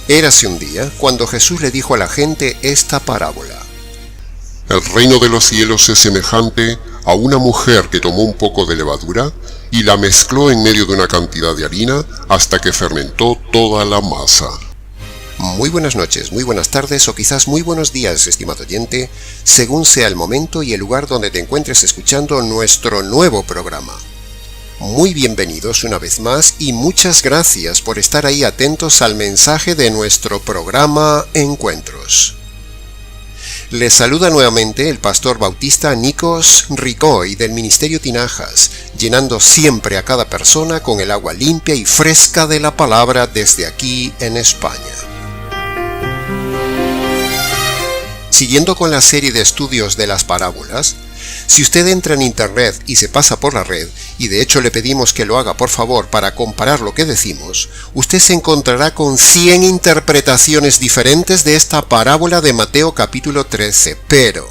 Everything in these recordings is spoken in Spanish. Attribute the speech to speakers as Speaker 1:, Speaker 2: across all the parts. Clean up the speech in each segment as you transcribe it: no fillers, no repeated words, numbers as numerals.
Speaker 1: Érase un día cuando Jesús le dijo a la gente esta parábola.
Speaker 2: El reino de los cielos es semejante a una mujer que tomó un poco de levadura y la mezcló en medio de una cantidad de harina hasta que fermentó toda la masa.
Speaker 1: Muy buenas noches, muy buenas tardes o quizás muy buenos días, estimado oyente, según sea el momento y el lugar donde te encuentres escuchando nuestro nuevo programa. Muy bienvenidos una vez más y muchas gracias por estar ahí atentos al mensaje de nuestro programa Encuentros. Les saluda nuevamente el pastor bautista Nikos Ricoy del Ministerio Tinajas, llenando siempre a cada persona con el agua limpia y fresca de la palabra desde aquí en España. Siguiendo con la serie de estudios de las parábolas, si usted entra en internet y se pasa por la red, y de hecho le pedimos que lo haga por favor para comparar lo que decimos, usted se encontrará con 100 interpretaciones diferentes de esta parábola de Mateo capítulo 13, pero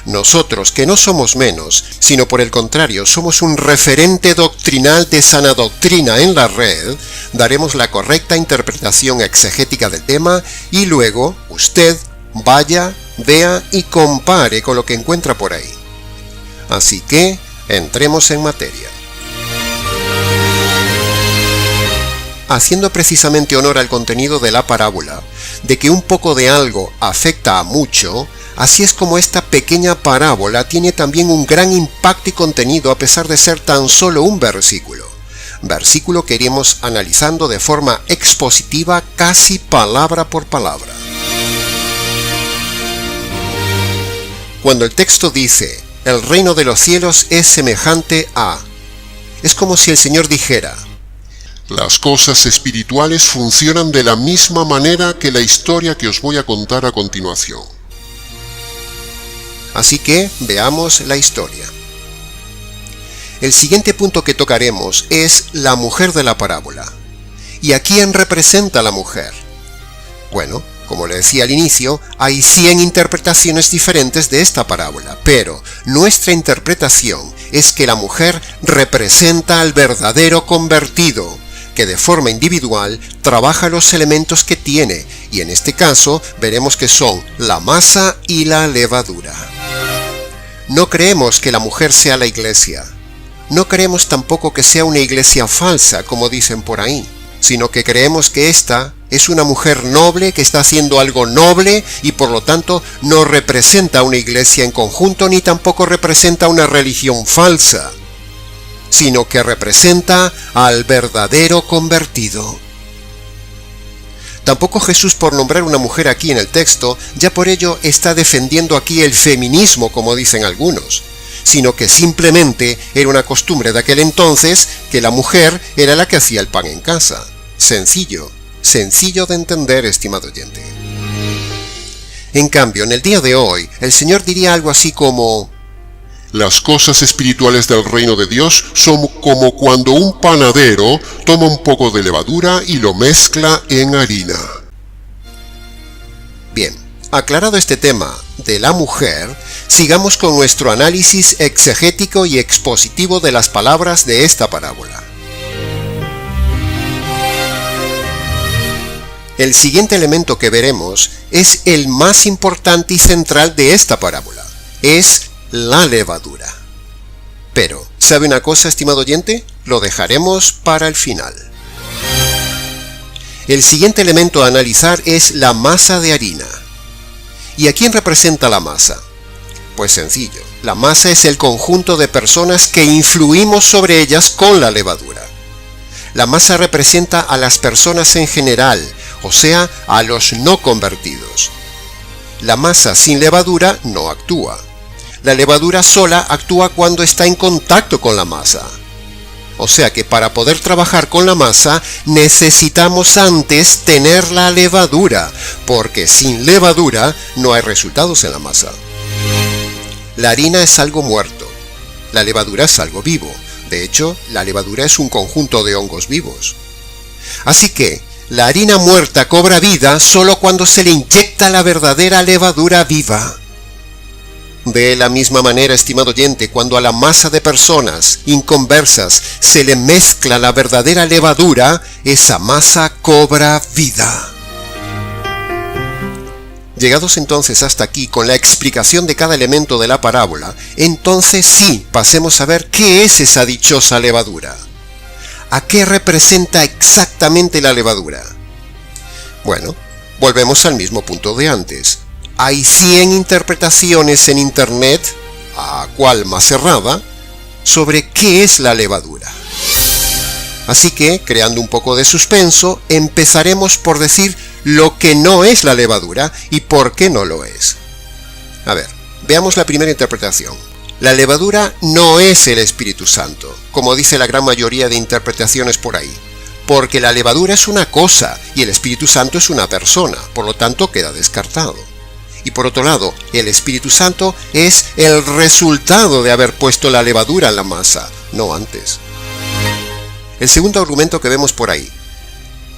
Speaker 1: nosotros, que no somos menos, sino por el contrario, somos un referente doctrinal de sana doctrina en la red, daremos la correcta interpretación exegética del tema y luego usted vaya, vea y compare con lo que encuentra por ahí. Así que, entremos en materia. Haciendo precisamente honor al contenido de la parábola, de que un poco de algo afecta a mucho, así es como esta pequeña parábola tiene también un gran impacto y contenido a pesar de ser tan solo un versículo que iremos analizando de forma expositiva casi palabra por palabra. Cuando el texto dice, el reino de los cielos es semejante a, es como si el Señor dijera,
Speaker 2: las cosas espirituales funcionan de la misma manera que la historia que os voy a contar a continuación.
Speaker 1: Así que veamos la historia. El siguiente punto que tocaremos es la mujer de la parábola. ¿Y a quién representa la mujer? Bueno, como le decía al inicio, hay 100 interpretaciones diferentes de esta parábola, pero nuestra interpretación es que la mujer representa al verdadero convertido, que de forma individual trabaja los elementos que tiene, y en este caso veremos que son la masa y la levadura. No creemos que la mujer sea la iglesia. No creemos tampoco que sea una iglesia falsa, como dicen por ahí, sino que creemos que esta es una mujer noble que está haciendo algo noble y por lo tanto no representa una iglesia en conjunto ni tampoco representa una religión falsa, sino que representa al verdadero convertido. Tampoco Jesús, por nombrar una mujer aquí en el texto, ya por ello está defendiendo aquí el feminismo, como dicen algunos, sino que simplemente era una costumbre de aquel entonces que la mujer era la que hacía el pan en casa. Sencillo de entender, estimado oyente. En cambio, en el día de hoy, el Señor diría algo así como,
Speaker 2: las cosas espirituales del reino de Dios son como cuando un panadero toma un poco de levadura y lo mezcla en harina.
Speaker 1: Bien, aclarado este tema de la mujer, sigamos con nuestro análisis exegético y expositivo de las palabras de esta parábola. El siguiente elemento que veremos es el más importante y central de esta parábola. Es la levadura. Pero, ¿sabe una cosa, estimado oyente? Lo dejaremos para el final. El siguiente elemento a analizar es la masa de harina. ¿Y a quién representa la masa? Pues sencillo, la masa es el conjunto de personas que influimos sobre ellas con la levadura. La masa representa a las personas en general, o sea, a los no convertidos. La masa sin levadura no actúa. La levadura sola actúa cuando está en contacto con la masa. O sea que para poder trabajar con la masa necesitamos antes tener la levadura, porque sin levadura no hay resultados en la masa. La harina es algo muerto, la levadura es algo vivo. De hecho, la levadura es un conjunto de hongos vivos. Así que, la harina muerta cobra vida solo cuando se le inyecta la verdadera levadura viva. De la misma manera, estimado oyente, cuando a la masa de personas inconversas se le mezcla la verdadera levadura, esa masa cobra vida. Llegados entonces hasta aquí con la explicación de cada elemento de la parábola, entonces sí, pasemos a ver qué es esa dichosa levadura. ¿A qué representa exactamente la levadura? Bueno, volvemos al mismo punto de antes. Hay 100 interpretaciones en Internet, a cual más errada, sobre qué es la levadura. Así que, creando un poco de suspenso, empezaremos por decir lo que no es la levadura y por qué no lo es. A ver, veamos la primera interpretación. La levadura no es el Espíritu Santo, como dice la gran mayoría de interpretaciones por ahí, porque la levadura es una cosa y el Espíritu Santo es una persona, por lo tanto queda descartado. Y por otro lado, el Espíritu Santo es el resultado de haber puesto la levadura en la masa, no antes. El segundo argumento que vemos por ahí.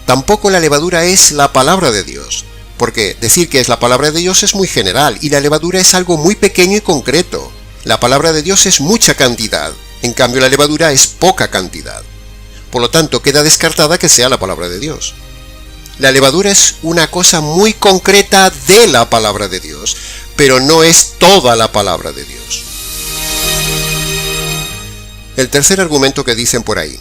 Speaker 1: Tampoco la levadura es la palabra de Dios, porque decir que es la palabra de Dios es muy general y la levadura es algo muy pequeño y concreto. La palabra de Dios es mucha cantidad, en cambio la levadura es poca cantidad. Por lo tanto, queda descartada que sea la palabra de Dios. La levadura es una cosa muy concreta de la palabra de Dios, pero no es toda la palabra de Dios. El tercer argumento que dicen por ahí.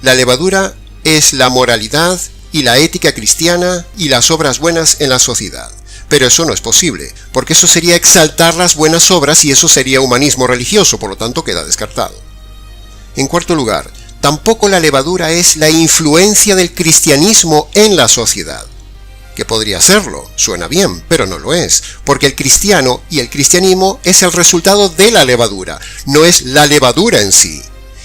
Speaker 1: La levadura es la moralidad y la ética cristiana y las obras buenas en la sociedad. Pero eso no es posible, porque eso sería exaltar las buenas obras y eso sería humanismo religioso, por lo tanto queda descartado. En cuarto lugar, tampoco la levadura es la influencia del cristianismo en la sociedad. Que podría serlo, suena bien, pero no lo es, porque el cristiano y el cristianismo es el resultado de la levadura, no es la levadura en sí.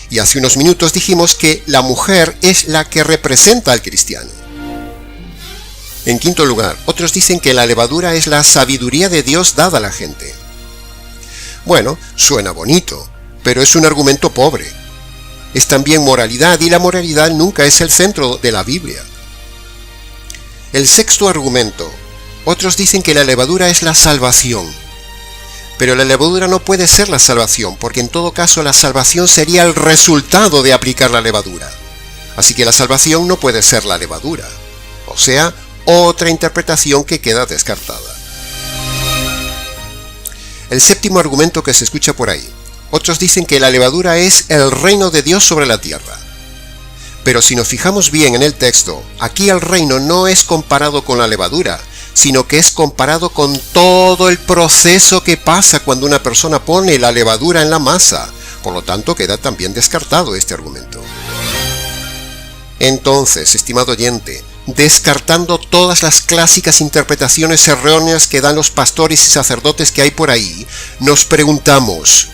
Speaker 1: Y hace unos minutos dijimos que la mujer es la que representa al cristiano. En quinto lugar, otros dicen que la levadura es la sabiduría de Dios dada a la gente. Bueno, suena bonito, pero es un argumento pobre. Es también moralidad y la moralidad nunca es el centro de la Biblia. El sexto argumento, otros dicen que la levadura es la salvación. Pero la levadura no puede ser la salvación, porque en todo caso la salvación sería el resultado de aplicar la levadura. Así que la salvación no puede ser la levadura. O sea, otra interpretación que queda descartada. El séptimo argumento que se escucha por ahí. Otros dicen que la levadura es el reino de Dios sobre la tierra. Pero si nos fijamos bien en el texto, aquí el reino no es comparado con la levadura, sino que es comparado con todo el proceso que pasa cuando una persona pone la levadura en la masa. Por lo tanto, queda también descartado este argumento. Entonces, estimado oyente, descartando todas las clásicas interpretaciones erróneas que dan los pastores y sacerdotes que hay por ahí, nos preguntamos,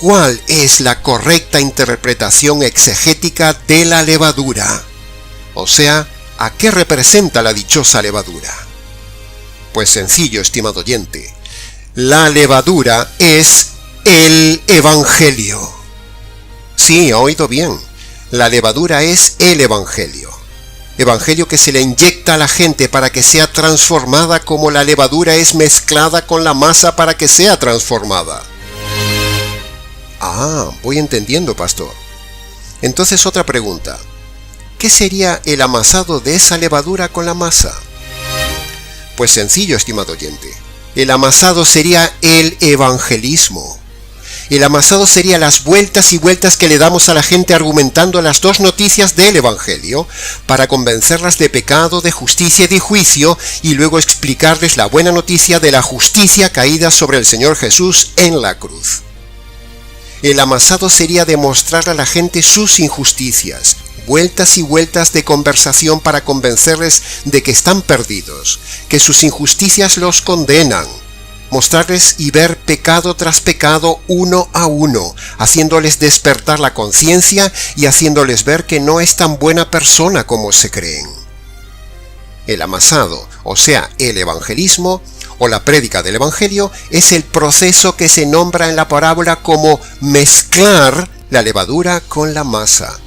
Speaker 1: ¿cuál es la correcta interpretación exegética de la levadura? O sea, ¿a qué representa la dichosa levadura? Pues sencillo, estimado oyente. La levadura es el Evangelio. Sí, ha oído bien. La levadura es el Evangelio. Evangelio que se le inyecta a la gente para que sea transformada como la levadura es mezclada con la masa para que sea transformada. Ah, voy entendiendo, pastor. Entonces otra pregunta. ¿Qué sería el amasado de esa levadura con la masa? Pues sencillo, estimado oyente. El amasado sería el evangelismo. El amasado sería las vueltas y vueltas que le damos a la gente argumentando las dos noticias del Evangelio para convencerlas de pecado, de justicia y de juicio y luego explicarles la buena noticia de la justicia caída sobre el Señor Jesús en la cruz. El amasado sería demostrar a la gente sus injusticias, vueltas y vueltas de conversación para convencerles de que están perdidos, que sus injusticias los condenan, mostrarles y ver pecado tras pecado uno a uno, haciéndoles despertar la conciencia y haciéndoles ver que no es tan buena persona como se creen. El amasado, o sea, el evangelismo, o la prédica del Evangelio, es el proceso que se nombra en la parábola como mezclar la levadura con la masa.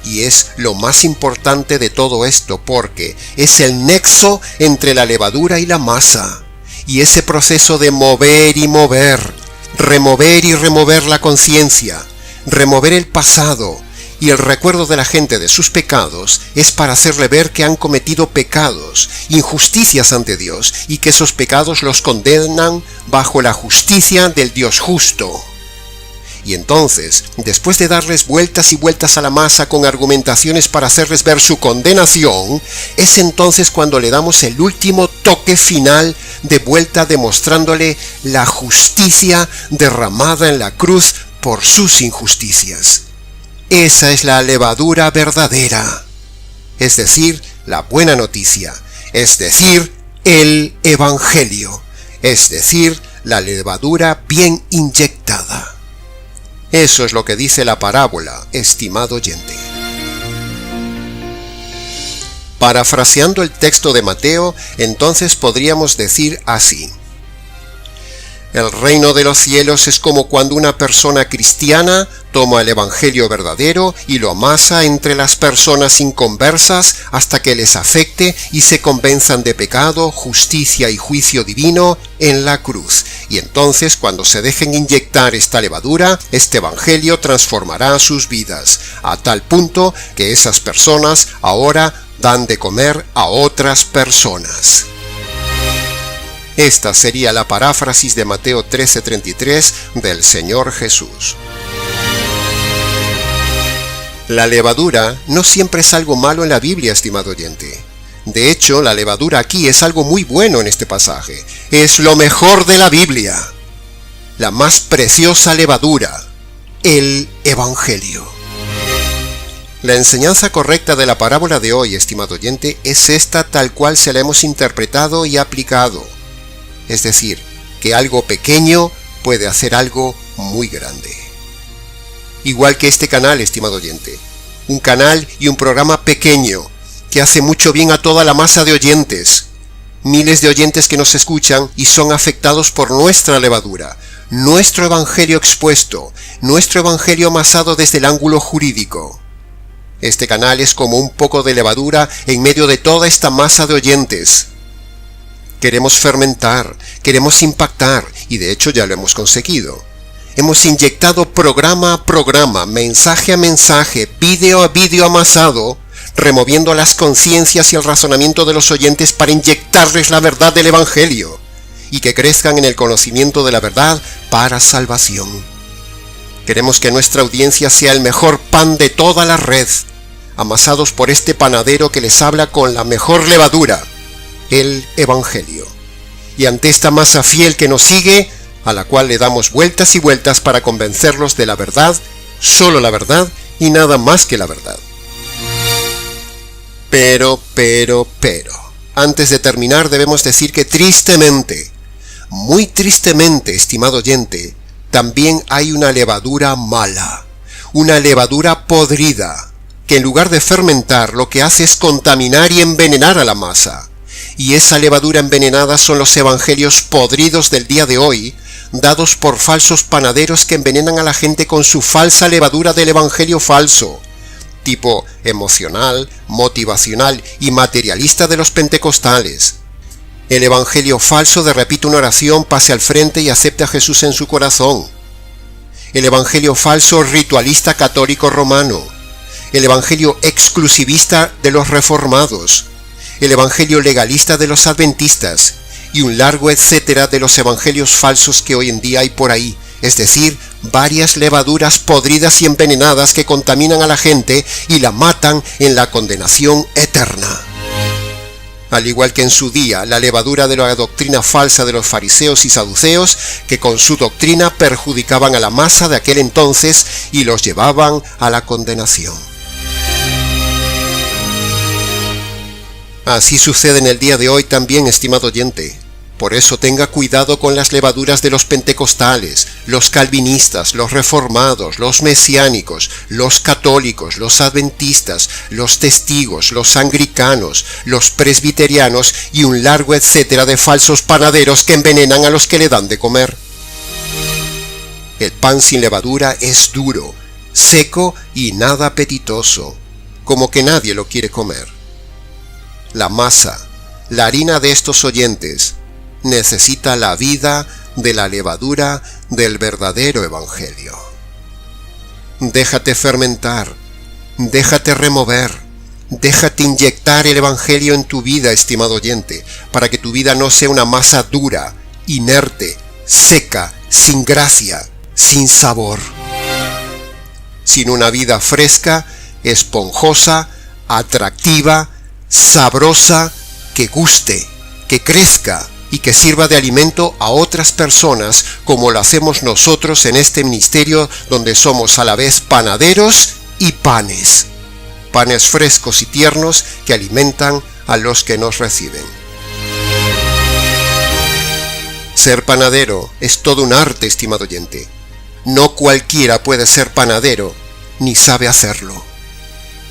Speaker 1: Y es lo más importante de todo esto porque es el nexo entre la levadura y la masa. Y ese proceso de mover y mover, remover y remover la conciencia, remover el pasado Y el recuerdo de la gente de sus pecados es para hacerle ver que han cometido pecados, injusticias ante Dios, y que esos pecados los condenan bajo la justicia del Dios justo. Y entonces, después de darles vueltas y vueltas a la masa con argumentaciones para hacerles ver su condenación, es entonces cuando le damos el último toque final de vuelta demostrándole la justicia derramada en la cruz por sus injusticias. Esa es la levadura verdadera, es decir, la buena noticia, es decir, el Evangelio, es decir, la levadura bien inyectada. Eso es lo que dice la parábola, estimado oyente. Parafraseando el texto de Mateo, entonces podríamos decir así: el reino de los cielos es como cuando una persona cristiana toma el evangelio verdadero y lo amasa entre las personas inconversas hasta que les afecte y se convenzan de pecado, justicia y juicio divino en la cruz. Y entonces, cuando se dejen inyectar esta levadura, este evangelio transformará sus vidas, a tal punto que esas personas ahora dan de comer a otras personas. Esta sería la paráfrasis de Mateo 13:33 del Señor Jesús. La levadura no siempre es algo malo en la Biblia, estimado oyente. De hecho, la levadura aquí es algo muy bueno en este pasaje. Es lo mejor de la Biblia. La más preciosa levadura, el Evangelio. La enseñanza correcta de la parábola de hoy, estimado oyente, es esta tal cual se la hemos interpretado y aplicado. Es decir, que algo pequeño puede hacer algo muy grande. Igual que este canal, estimado oyente. Un canal y un programa pequeño que hace mucho bien a toda la masa de oyentes. Miles de oyentes que nos escuchan y son afectados por nuestra levadura, nuestro evangelio expuesto, nuestro evangelio amasado desde el ángulo jurídico. Este canal es como un poco de levadura en medio de toda esta masa de oyentes. Queremos fermentar, queremos impactar, y de hecho ya lo hemos conseguido. Hemos inyectado programa a programa, mensaje a mensaje, vídeo a vídeo amasado, removiendo las conciencias y el razonamiento de los oyentes para inyectarles la verdad del Evangelio, y que crezcan en el conocimiento de la verdad para salvación. Queremos que nuestra audiencia sea el mejor pan de toda la red, amasados por este panadero que les habla con la mejor levadura, el Evangelio. Y ante esta masa fiel que nos sigue, a la cual le damos vueltas y vueltas para convencerlos de la verdad, solo la verdad y nada más que la verdad. Pero, antes de terminar debemos decir que tristemente, muy tristemente, estimado oyente, también hay una levadura mala, una levadura podrida, que en lugar de fermentar lo que hace es contaminar y envenenar a la masa. Y esa levadura envenenada son los evangelios podridos del día de hoy, dados por falsos panaderos que envenenan a la gente con su falsa levadura del evangelio falso, tipo emocional, motivacional y materialista de los pentecostales. El evangelio falso de repite una oración, pase al frente y acepte a Jesús en su corazón. El evangelio falso ritualista católico romano. El evangelio exclusivista de los reformados. El evangelio legalista de los adventistas, y un largo etcétera de los evangelios falsos que hoy en día hay por ahí, es decir, varias levaduras podridas y envenenadas que contaminan a la gente y la matan en la condenación eterna. Al igual que en su día la levadura de la doctrina falsa de los fariseos y saduceos, que con su doctrina perjudicaban a la masa de aquel entonces y los llevaban a la condenación. Así sucede en el día de hoy también, estimado oyente. Por eso tenga cuidado con las levaduras de los pentecostales, los calvinistas, los reformados, los mesiánicos, los católicos, los adventistas, los testigos, los anglicanos, los presbiterianos y un largo etcétera de falsos panaderos que envenenan a los que le dan de comer. El pan sin levadura es duro, seco y nada apetitoso, como que nadie lo quiere comer. La masa, la harina de estos oyentes, necesita la vida de la levadura del verdadero evangelio. Déjate fermentar, Déjate remover, déjate inyectar el Evangelio en tu vida, estimado oyente, para que tu vida no sea una masa dura, inerte, seca, sin gracia, sin sabor. Sino una vida fresca, esponjosa, atractiva, sabrosa, que guste, que crezca y que sirva de alimento a otras personas, como lo hacemos nosotros en este ministerio, donde somos a la vez panaderos y panes. Panes frescos y tiernos que alimentan a los que nos reciben. Ser panadero es todo un arte, estimado oyente. No cualquiera puede ser panadero, ni sabe hacerlo.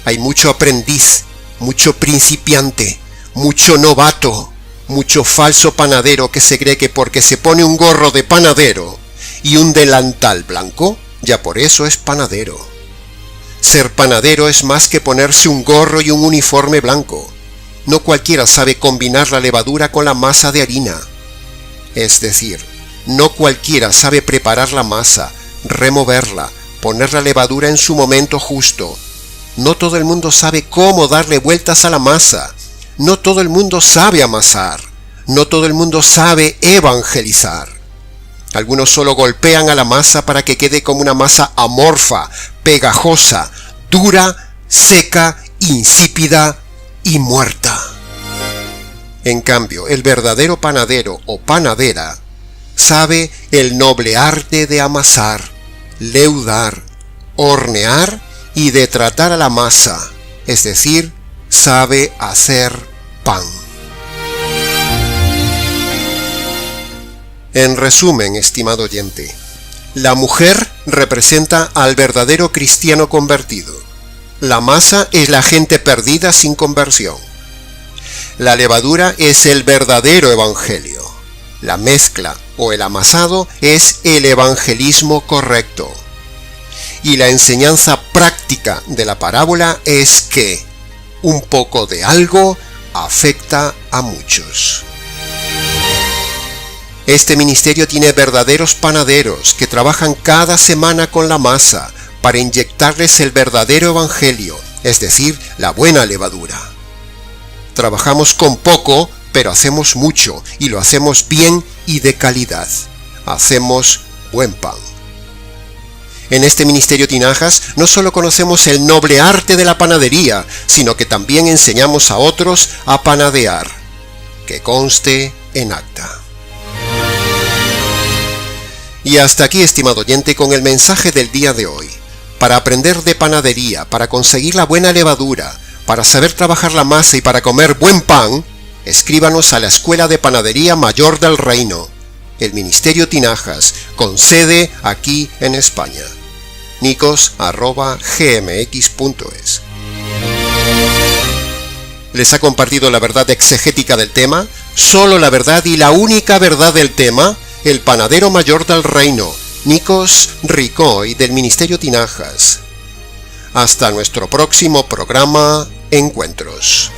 Speaker 1: Hay mucho aprendiz, mucho principiante, mucho novato, mucho falso panadero que se cree que porque se pone un gorro de panadero y un delantal blanco, ya por eso es panadero. Ser panadero es más que ponerse un gorro y un uniforme blanco. No cualquiera sabe combinar la levadura con la masa de harina. Es decir, no cualquiera sabe preparar la masa, removerla, poner la levadura en su momento justo. No todo el mundo sabe cómo darle vueltas a la masa. No todo el mundo sabe amasar. No todo el mundo sabe evangelizar. Algunos solo golpean a la masa para que quede como una masa amorfa, pegajosa, dura, seca, insípida y muerta. En cambio, el verdadero panadero o panadera sabe el noble arte de amasar, leudar, hornear y de tratar a la masa, es decir, sabe hacer pan. En resumen, estimado oyente, la mujer representa al verdadero cristiano convertido. La masa es la gente perdida sin conversión. La levadura es el verdadero evangelio. La mezcla o el amasado es el evangelismo correcto. Y la enseñanza práctica de la parábola es que un poco de algo afecta a muchos. Este ministerio tiene verdaderos panaderos que trabajan cada semana con la masa para inyectarles el verdadero evangelio, es decir, la buena levadura. Trabajamos con poco, pero hacemos mucho, y lo hacemos bien y de calidad. Hacemos buen pan. En este ministerio Tinajas no solo conocemos el noble arte de la panadería, sino que también enseñamos a otros a panadear. Que conste en acta. Y hasta aquí, estimado oyente, con el mensaje del día de hoy. Para aprender de panadería, para conseguir la buena levadura, para saber trabajar la masa y para comer buen pan, escríbanos a la Escuela de Panadería Mayor del Reino, el Ministerio Tinajas, con sede aquí en España. nicos@gmx.es. ¿Les ha compartido la verdad exegética del tema? Solo la verdad y la única verdad del tema. El panadero mayor del reino, Nikos Ricoy, del Ministerio Tinajas. Hasta nuestro próximo programa Encuentros.